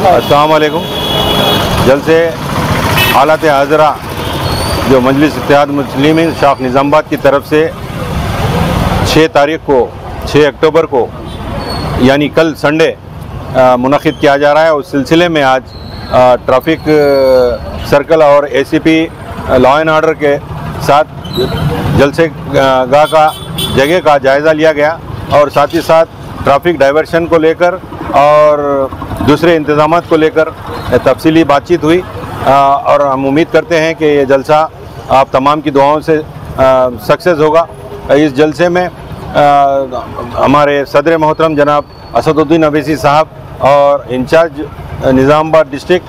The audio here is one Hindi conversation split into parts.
अस्सलाम वालेकुम। जलसे हालत हाज़रा जो मजलिस इत्तेहाद मुस्लिमीन शाख निज़ामाबाद की तरफ से 6 अक्टूबर को यानी कल संडे मुनक़िद किया जा रहा है। उस सिलसिले में आज ट्रैफिक सर्कल और एसीपी लॉ एंड ऑर्डर के साथ जलसे गाह का जगह का जायज़ा लिया गया और साथ ही साथ ट्रैफिक डाइवर्शन को लेकर और दूसरे इंतज़ामात को लेकर तफसीली बातचीत हुई और हम उम्मीद करते हैं कि ये जलसा आप तमाम की दुआओं से सक्सेस होगा। इस जलसे में हमारे सदर मोहतरम जनाब असदुद्दीन अवैसी साहब और incharge Nizamabad district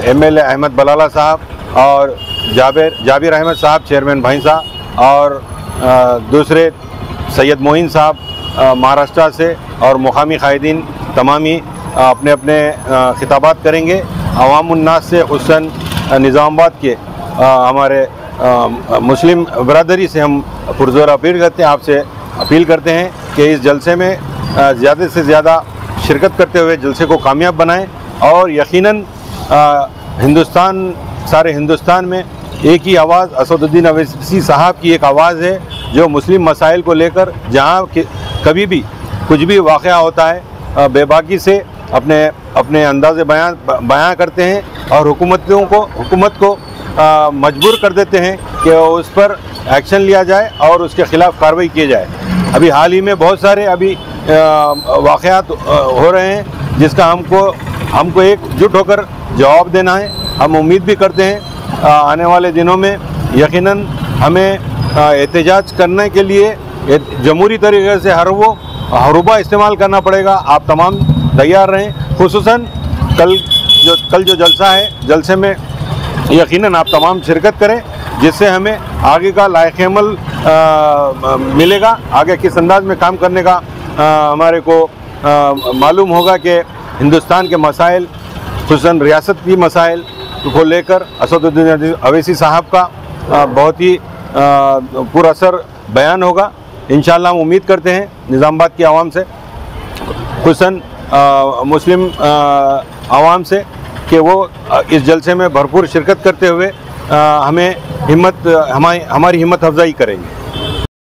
MLA Ahmed Balala sahab और जाबिर अहमद साहब चेयरमैन भाईसा और दूसरे सैयद मोइन साहब महाराष्ट्र से और मुकामी कायदीन तमामी अपने अपने खिताबात करेंगे। अवामुन्नास से हुसन निज़ामाबाद के हमारे मुस्लिम बरदरी से हम पुरज़ोर अपील करते हैं कि इस जलसे में ज़्यादा से ज़्यादा शिरकत करते हुए जलसे को कामयाब बनाएं और यकीनन सारे हिंदुस्तान में एक ही आवाज़ असदुद्दीन अवैसी साहब की एक आवाज़ है जो मुस्लिम मसाइल को लेकर जहाँ कभी भी कुछ भी वाक़या होता है बेबाकी से अपने अंदाज़े बयां करते हैं और हुकूमत को मजबूर कर देते हैं कि उस पर एक्शन लिया जाए और उसके ख़िलाफ़ कार्रवाई की जाए। अभी हाल ही में बहुत सारे वाक़यात हो रहे हैं जिसका हमको एकजुट होकर जवाब देना है। हम उम्मीद भी करते हैं आने वाले दिनों में यकीनन हमें एहतजाज करने के लिए जमहूरी तरीके से हरूबा इस्तेमाल करना पड़ेगा। आप तमाम तैयार रहें। खुसूसन कल जो जलसा है, जलसे में यकीनन आप तमाम शिरकत करें जिससे हमें आगे का लायक अमल मिलेगा। आगे किस अंदाज में काम करने का हमारे को मालूम होगा कि हिंदुस्तान के मसाइल खुसूसन रियासत की मसाइल को लेकर असदुद्दीन अवैसी साहब का बहुत ही पुरअसर बयान होगा। इंशाअल्लाह हम उम्मीद करते हैं निज़ामाबाद की आवाम से, खुसूसन मुस्लिम आवाम से, कि वो इस जलसे में भरपूर शिरकत करते हुए हमारी हिम्मत अफजाई करेंगे।